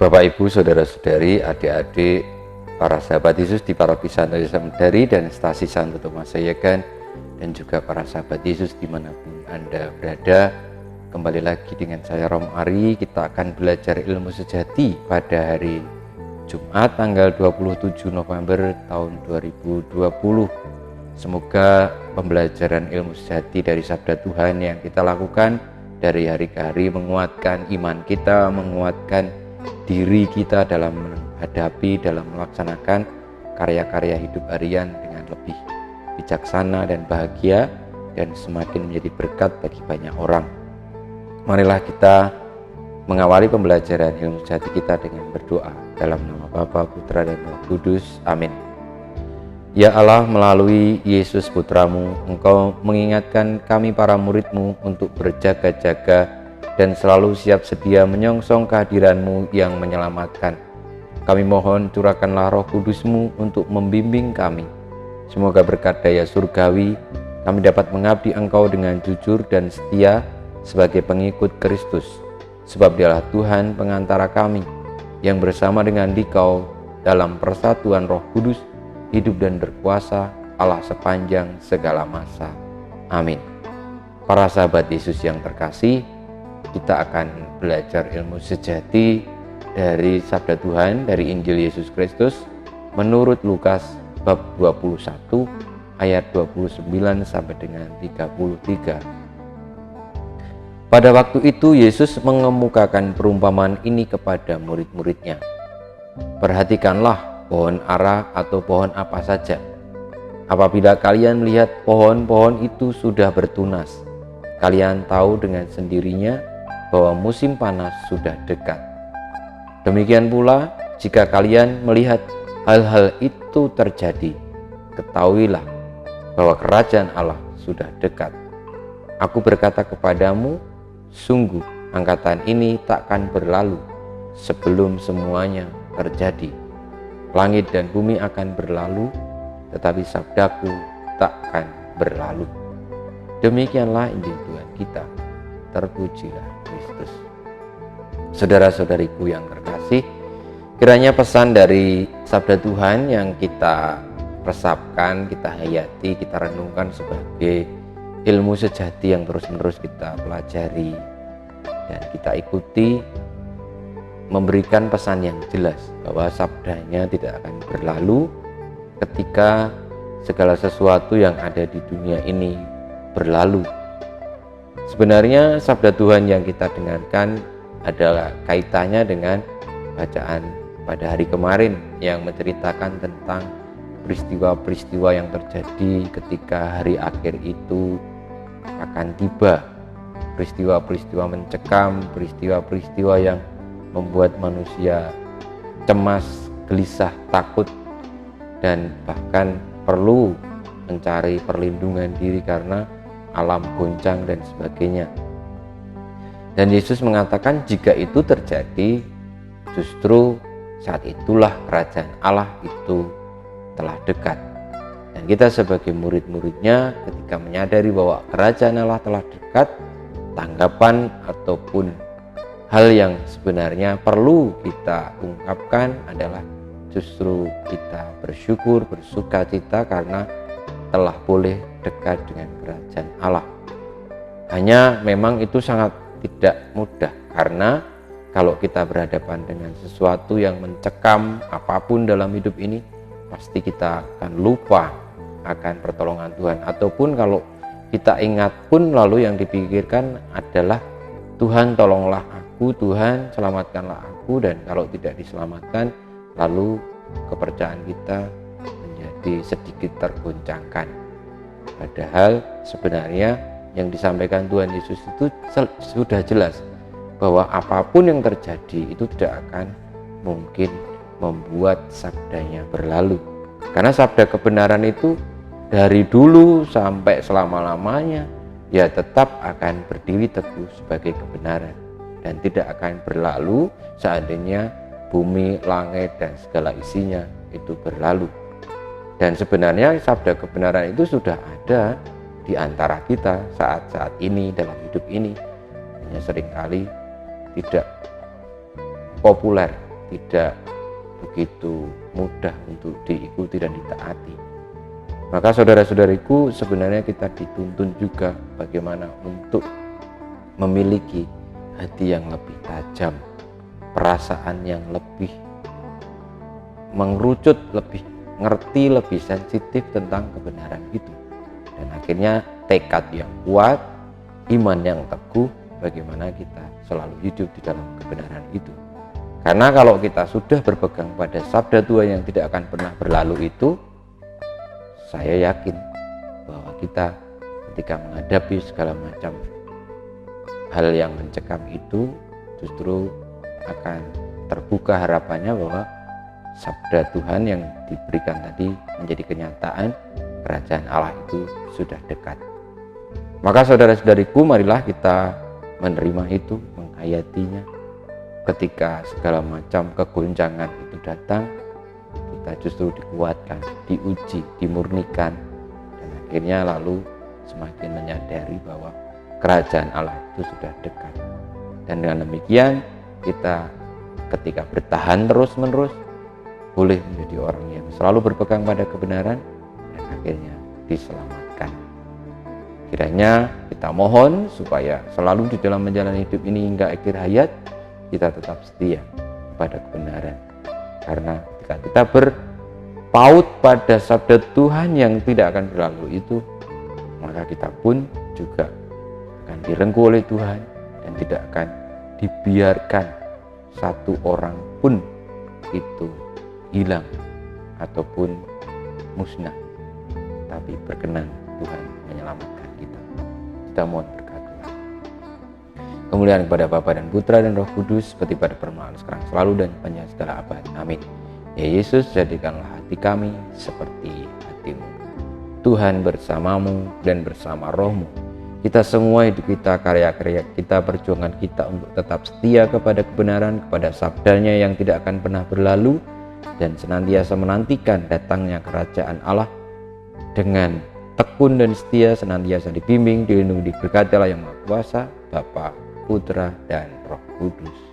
Bapak, Ibu, Saudara-saudari, adik-adik, para sahabat Yesus di Paroki Santo Yosef Medari dan Stasi Santo Tomas Sayegan, dan juga para sahabat Yesus dimanapun Anda berada. Kembali lagi dengan saya Rom Ari. Kita akan belajar ilmu sejati pada hari Jumat tanggal 27 November tahun 2020. Semoga pembelajaran ilmu sejati dari sabda Tuhan yang kita lakukan dari hari ke hari menguatkan iman kita, menguatkan diri kita dalam menghadapi, dalam melaksanakan karya-karya hidup harian dengan lebih bijaksana dan bahagia, dan semakin menjadi berkat bagi banyak orang. Marilah kita mengawali pembelajaran ilmu sejati kita dengan berdoa dalam nama Bapa, Putra, dan Roh Kudus. Amin. Ya Allah, melalui Yesus Putramu, Engkau mengingatkan kami para murid-Mu untuk berjaga-jaga dan selalu siap sedia menyongsong kehadiran-Mu yang menyelamatkan. Kami mohon curahkanlah Roh Kudus-Mu untuk membimbing kami. Semoga berkat daya surgawi kami dapat mengabdi Engkau dengan jujur dan setia sebagai pengikut Kristus. Sebab Dialah Tuhan pengantara kami yang bersama dengan Dikau dalam persatuan Roh Kudus hidup dan berkuasa Allah sepanjang segala masa. Amin. Para sahabat Yesus yang terkasih, kita akan belajar ilmu sejati dari sabda Tuhan dari Injil Yesus Kristus menurut Lukas bab 21 ayat 29 sampai dengan 33. Pada waktu itu Yesus mengemukakan perumpamaan ini kepada murid-muridnya. Perhatikanlah pohon ara atau pohon apa saja. Apabila kalian melihat pohon-pohon itu sudah bertunas, kalian tahu dengan sendirinya bahwa musim panas sudah dekat. Demikian pula, jika kalian melihat hal-hal itu terjadi, ketahuilah bahwa kerajaan Allah sudah dekat. Aku berkata kepadamu, sungguh angkatan ini takkan berlalu sebelum semuanya terjadi. Langit dan bumi akan berlalu, tetapi sabdaku takkan berlalu. Demikianlah Injil Tuhan kita. Terpujilah Kristus. Saudara-saudariku yang terkasih, kiranya pesan dari sabda Tuhan yang kita resapkan, kita hayati, kita renungkan sebagai ilmu sejati yang terus-menerus kita pelajari dan kita ikuti, memberikan pesan yang jelas bahwa sabdanya tidak akan berlalu ketika segala sesuatu yang ada di dunia ini berlalu. Sebenarnya sabda Tuhan yang kita dengarkan adalah kaitannya dengan bacaan pada hari kemarin yang menceritakan tentang peristiwa-peristiwa yang terjadi ketika hari akhir itu akan tiba. Peristiwa-peristiwa mencekam, peristiwa-peristiwa yang membuat manusia cemas, gelisah, takut, dan bahkan perlu mencari perlindungan diri karena alam goncang dan sebagainya. Dan Yesus mengatakan jika itu terjadi, justru saat itulah kerajaan Allah itu telah dekat. Dan kita sebagai murid-muridnya ketika menyadari bahwa kerajaan Allah telah dekat, tanggapan ataupun hal yang sebenarnya perlu kita ungkapkan adalah justru kita bersyukur, bersuka cita karena telah boleh dekat dengan kerajaan Allah. Hanya memang itu sangat tidak mudah, karena kalau kita berhadapan dengan sesuatu yang mencekam apapun dalam hidup ini, pasti kita akan lupa akan pertolongan Tuhan. Ataupun kalau kita ingat pun lalu yang dipikirkan adalah Tuhan tolonglah aku, Tuhan selamatkanlah aku, dan kalau tidak diselamatkan lalu kepercayaan kita menjadi sedikit tergoncangkan. Padahal sebenarnya yang disampaikan Tuhan Yesus itu sudah jelas bahwa apapun yang terjadi itu tidak akan mungkin membuat sabdanya berlalu, karena sabda kebenaran itu dari dulu sampai selama-lamanya ya tetap akan berdiri teguh sebagai kebenaran dan tidak akan berlalu seandainya bumi, langit, dan segala isinya itu berlalu. Dan sebenarnya sabda kebenaran itu sudah ada di antara kita saat-saat ini dalam hidup ini, hanya seringkali tidak populer tidak begitu mudah untuk diikuti dan ditaati. Maka saudara-saudariku, sebenarnya kita dituntun juga bagaimana untuk memiliki hati yang lebih tajam, perasaan yang lebih mengerucut, lebih ngerti, lebih sensitif tentang kebenaran itu. Dan akhirnya tekad yang kuat, iman yang teguh, bagaimana kita selalu hidup di dalam kebenaran itu. Karena kalau kita sudah berpegang pada sabda Tuhan yang tidak akan pernah berlalu itu, saya yakin bahwa kita ketika menghadapi segala macam hal yang mencekam itu, justru akan terbuka harapannya bahwa sabda Tuhan yang diberikan tadi menjadi kenyataan, kerajaan Allah itu sudah dekat. Maka saudara-saudariku, marilah kita menerima itu, menghayatinya. Ketika segala macam kegoncangan itu datang, kita justru dikuatkan, diuji, dimurnikan, dan akhirnya lalu semakin menyadari bahwa kerajaan Allah itu sudah dekat. Dan dengan demikian kita ketika bertahan terus-menerus boleh menjadi orang yang selalu berpegang pada kebenaran dan akhirnya diselamatkan. Kiranya kita mohon supaya selalu di dalam menjalani hidup ini hingga akhir hayat kita tetap setia pada kebenaran. Karena ketika kita berpaut pada sabda Tuhan yang tidak akan berlalu itu, maka kita pun juga akan direngkuh oleh Tuhan dan tidak akan dibiarkan satu orang pun itu hilang ataupun musnah, tapi berkenan Tuhan menyelamatkan kita. Kita mohon berkat Tuhan. Kemuliaan kepada Bapa dan Putra dan Roh Kudus, seperti pada permulaan, sekarang, selalu, dan panjang segala abad. Amin. Ya Yesus, jadikanlah hati kami seperti hati-Mu. Tuhan bersamamu dan bersama rohmu. Kita semua, hidup kita, karya-karya kita, perjuangan kita untuk tetap setia kepada kebenaran, kepada sabdanya yang tidak akan pernah berlalu, dan senantiasa menantikan datangnya kerajaan Allah dengan tekun dan setia, senantiasa dibimbing, dilindungi, diberkati Allah yang Maha Kuasa, Bapa, Putra, dan Roh Kudus.